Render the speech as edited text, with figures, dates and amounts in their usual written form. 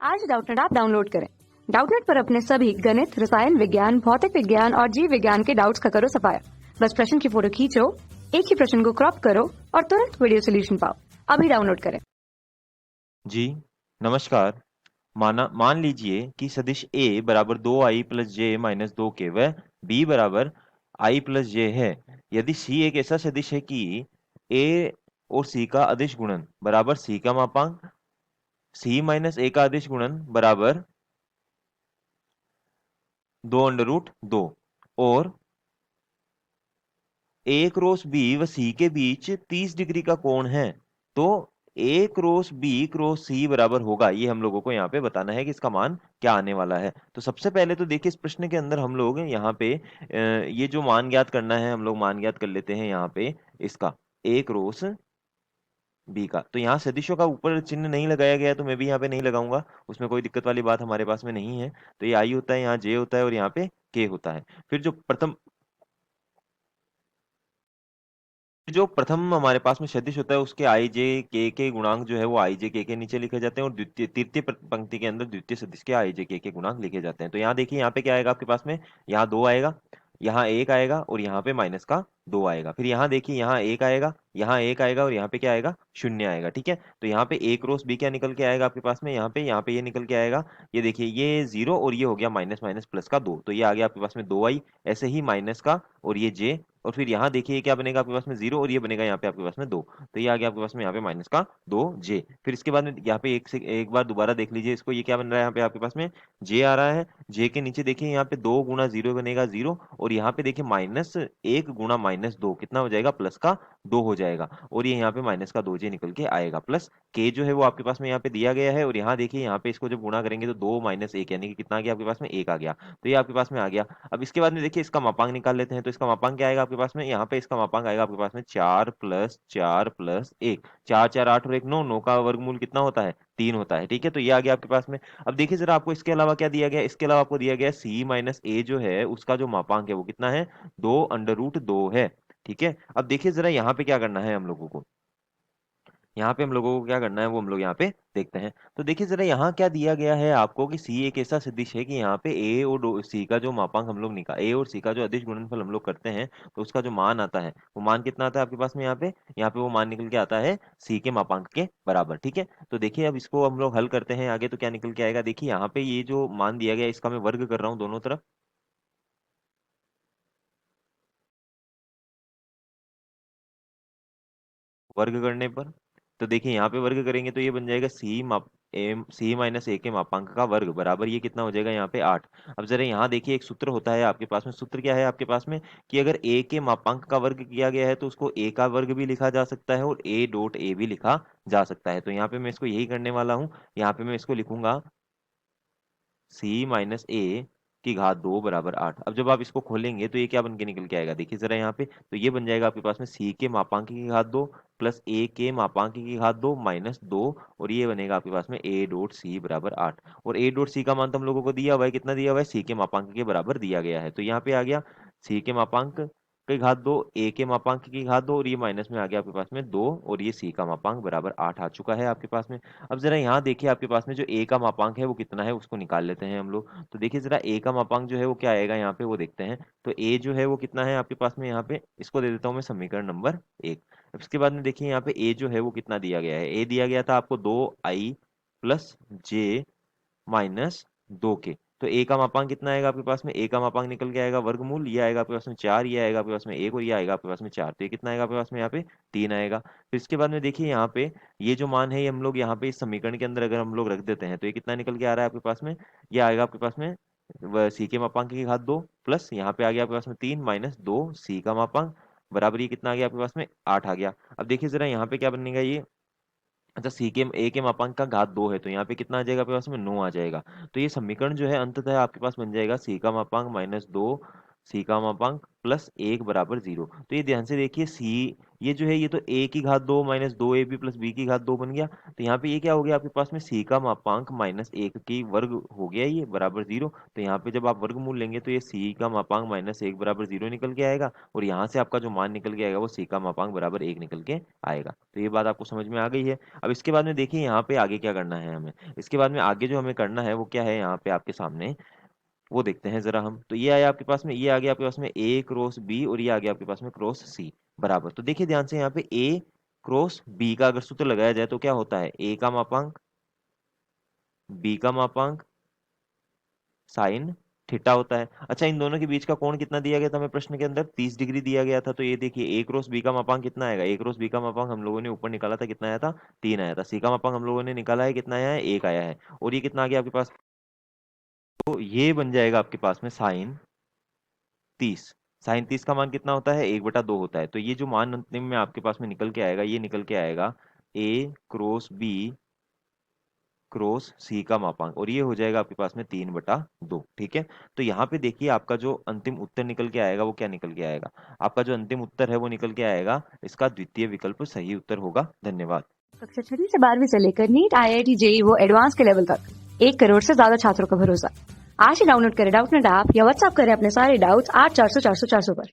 आज Doubtnut app download करें। Doubtnut पर अपने सभी गणित, रसायन विज्ञान, भौतिक विज्ञान और जीव विज्ञान के डाउट्स का करो सफाया। बस प्रश्न की फोटो खींचो, एक ही प्रश्न को क्रॉप करो और तुरंत वीडियो सोल्यूशन पाओ। अभी डाउनलोड करें। जी नमस्कार। मान लीजिए कि सदिश A बराबर 2i प्लस जे माइनस 2k व B बराबर i प्लस जे है। यदि C एक ऐसा सदिश है कि A और C का अदिश गुणन बराबर C का मापांक, C माइनस A का अदिश गुणन बराबर 2√2 और A क्रॉस B व C के बीच 30 डिग्री का कोण है, तो A cross B cross C बराबर होगा। ये हम लोगों को यहाँ पे बताना है कि इसका मान क्या आने वाला है। तो सबसे पहले तो देखिए, इस प्रश्न के अंदर हम लोग यहाँ पे ये जो मान ज्ञात करना है, हम लोग मान ज्ञात कर लेते हैं यहाँ पे इसका A क्रॉस B का। तो यहाँ सदिशों का ऊपर चिन्ह नहीं लगाया गया, तो मैं भी यहाँ पे नहीं लगाऊंगा, उसमें कोई दिक्कत वाली बात हमारे पास में नहीं है। तो ये I होता है, यहाँ J होता है और यहाँ पे K होता है। फिर जो प्रथम हमारे पास में सदिश होता है, उसके आई जे के गुणांक जो है वो आई जे के नीचे लिखे जाते हैं और द्वितीय तृतीय पंक्ति के अंदर द्वितीय सदिश के आई जे के गुणांक लिखे जाते हैं। तो यहाँ देखिए, यहाँ पे क्या आएगा आपके पास में, यहाँ 2 आएगा, यहाँ 1 आएगा और यहाँ पे माइनस का 2 आएगा। फिर यहाँ देखिए, यहाँ 1 आएगा, यहाँ 1 आएगा और यहाँ पे क्या आएगा, 0 आएगा। ठीक है, तो यहाँ पे A क्रॉस B क्या निकल के आएगा आपके पास में, यहाँ पे ये निकल के आएगा, ये देखिए, ये 0 और ये हो गया माइनस माइनस प्लस का 2, तो ये आ गया आपके पास में 2i। ऐसे ही माइनस का और ये j, और फिर यहाँ देखिए क्या बनेगा आपके पास में 0 और ये बनेगा यहाँ पे आपके पास में 2, तो ये आ गया आपके पास में यहाँ पे माइनस का 2j। फिर इसके बाद में यहाँ पे एक बार दोबारा देख लीजिए इसको, ये क्या बन रहा है यहाँ पे आपके पास में j आ रहा है। j के नीचे देखिए यहाँ पे 2 गुना 0 बनेगा 0, और यहाँ पे देखिए माइनस 1 गुना माइनस 2 कितना हो जाएगा, प्लस का 2 हो जाएगा, और ये यहाँ पे माइनस का 2j निकल के आएगा। प्लस k जो है वो आपके पास में यहाँ पे दिया गया है, और यहाँ देखिए, यहाँ पे इसको जब गुणा करेंगे तो 2 माइनस 1 यानी कि कितना आ गया आपके पास में 1 आ गया, तो ये आपके पास में आ गया। अब इसके बाद में देखिए, इसका मापांक निकाल लेते हैं। तो इसका मापांक क्या आएगा आपके पास में, यहाँ पे इसका मापांक आएगा आपके पास में 4 + 4 + 1, 4 4 8 और 1 9, 9 का वर्गमूल कितना होता है, 3 होता है। ठीक है, तो ये आ गया आपके पास में। अब देखिए जरा, आपको इसके अलावा क्या दिया गया है, इसके अलावा आपको दिया गया है C माइनस A जो है उसका जो मापांक है वो कितना है, 2√2 है। ठीक है, अब देखिए जरा यहाँ पे क्या करना है हम लोगों को, यहाँ पे हम लोगों को क्या करना है वो हम लोग यहाँ पे देखते हैं। तो देखिए जरा, यहाँ क्या दिया गया है आपको कि C एक ऐसा सदिश है कि यहाँ पे A और C का जो मापांक हम लोग A और C का जो अदिश गुणनफल हम लोग करते हैं, तो उसका जो मान आता है वो मान कितना आता है आपके पास में, यहाँ पे वो मान निकल के आता है C के मापांक के बराबर। ठीक है, तो देखिए अब इसको हम लोग हल करते हैं आगे, तो क्या निकल के आएगा, देखिए यहाँ पे ये जो मान दिया गया है, इसका मैं वर्ग कर रहा हूँ दोनों तरफ। वर्ग करने पर तो देखिए, यहाँ पे वर्ग करेंगे तो ये बन जाएगा C माइनस A के मापांक का वर्ग बराबर ये कितना हो जाएगा, यहाँ पे 8। अब जरा यहाँ देखिए, एक सूत्र होता है आपके पास में, सूत्र क्या है आपके पास में कि अगर A के मापांक का वर्ग किया गया है तो उसको A का वर्ग भी लिखा जा सकता है और A.A भी लिखा जा सकता है। तो यहाँ पे मैं इसको यही करने वाला हूँ, यहाँ पे मैं इसको लिखूंगा C माइनस A की घात 2 बराबर 8। अब जब आप इसको खोलेंगे तो ये क्या बन के निकल के आएगा, देखिए जरा यहाँ पे, तो ये बन जाएगा आपके पास में C के मापांक की घात 2 प्लस A के मापांक की घात 2 माइनस 2, और ये बनेगा आपके पास में A.C बराबर 8। और A.C का मान तो हम लोगों को दिया हुआ है, कितना दिया हुआ है, C के मापांक के बराबर दिया गया है। तो यहाँ पे आ गया C के मापांक की घात 2, A के मापांक की घात 2, और ये माइनस में आ गया आपके पास में 2, और ये C का मापांक बराबर 8 आ चुका है आपके पास में। अब जरा यहाँ देखिए, आपके पास में जो A का मापांक है वो कितना है, उसको निकाल लेते हैं हम लोग। तो देखिए जरा, A का मापांक जो है वो क्या आएगा, यहाँ पे वो देखते हैं। तो A जो है वो कितना है आपके पास में, यहाँ पे इसको दे देता हूँ मैं समीकरण नंबर 1। अब इसके बाद में देखिए, यहाँ पे A जो है वो कितना दिया गया है, A दिया गया था आपको 2i प्लस जे माइनस 2k। तो A का मापांक कितना आएगा आपके पास में, A का मापांक निकल के आएगा वर्गमूल, ये आएगा आपके पास में 4, ये आएगा आपके पास में 1 और ये आएगा आपके पास में 4, तो ये कितना आएगा आपके पास में, यहाँ पे 3 आएगा। फिर इसके बाद में देखिए, यहाँ पे ये जो मान है, ये हम लोग यहाँ पे इस समीकरण के अंदर अगर हम लोग रख देते हैं तो ये कितना निकल के आ रहा है आपके पास में, ये आएगा आपके पास में C के मापांक की घात 2 प्लस यहाँ पे आ गया आपके पास में 3 माइनस 2 C का मापांक बराबर ये कितना आ गया आपके पास में 8 आ गया। अब देखिए जरा, यहाँ पे क्या बनेगा ये, अच्छा C के A के मापांक का घात 2 है, तो यहाँ पे कितना आ जाएगा आपके पास में 9 आ जाएगा। तो ये समीकरण जो है अंततः आपके पास बन जाएगा C का मापांक माइनस 2 C का मापांक प्लस 1 बराबर 0। तो ये ध्यान से देखिए, C ये जो है ये तो a की घात 2 माइनस 2ab प्लस b की घात 2 बन गया। तो यहाँ पे ये क्या हो गया आपके पास में c का मापांक माइनस 1 की वर्ग हो गया ये बराबर 0। तो यहाँ पे जब आप वर्गमूल लेंगे तो ये c का मापांक माइनस 1 बराबर 0 निकल के आएगा, और यहाँ से आपका जो मान निकल के आएगा वो c का मापांक बराबर 1 निकल के आएगा। तो ये बात आपको समझ में आ गई है। अब इसके बाद में देखिए यहाँ पे आगे क्या करना है हमें। इसके बाद में आगे जो हमें करना है वो क्या है यहाँ पे आपके सामने, वो देखते हैं जरा हम। तो ये आया आपके पास में, ये आ गया आपके पास में a क्रॉस b, और ये आ गया आपके पास में क्रॉस c बराबर। तो देखिए ध्यान से यहाँ पे a क्रॉस b का अगर सूत्र लगाया जाए तो क्या होता है, a का मापांक b का मापांक साइन थीटा होता है। अच्छा, इन दोनों के बीच का कोण कितना दिया गया था हमें प्रश्न के अंदर, 30 डिग्री दिया गया था। तो ये देखिए a क्रॉस b का मापांक कितना आएगा, a क्रॉस b का मापांक हम लोगों ने ऊपर निकाला था, कितना आया था, 3 आया था। c का मापांक हम लोगों ने निकाला है, कितना आया है, 1 आया है। और ये कितना आ गया आपके पास, तो ये बन जाएगा आपके पास में साइन 30। साइन 30 का मान कितना होता है, 1/2 होता है। तो ये जो मान अंतिम में आपके पास में निकल के आएगा, ये निकल के आएगा a cross b cross c का मापांक, और ये हो जाएगा आपके पास में 3/2। ठीक है, तो यहाँ पे देखिए आपका जो अंतिम उत्तर निकल के आएगा वो क्या निकल के आएगा, आपका जो अंतिम उत्तर है वो निकल के आएगा, इसका द्वितीय विकल्प सही उत्तर होगा। धन्यवाद। कक्षा 6 से 12वीं से लेकर नीट, IIT, JEE वो एडवांस के लेवल तक 1 करोड़ से ज्यादा छात्रों का भरोसा। आज ही डाउनलोड करें डाउटनेट ऐप या व्हाट्सएप करें अपने सारे डाउट्स 8400 400 400 पर।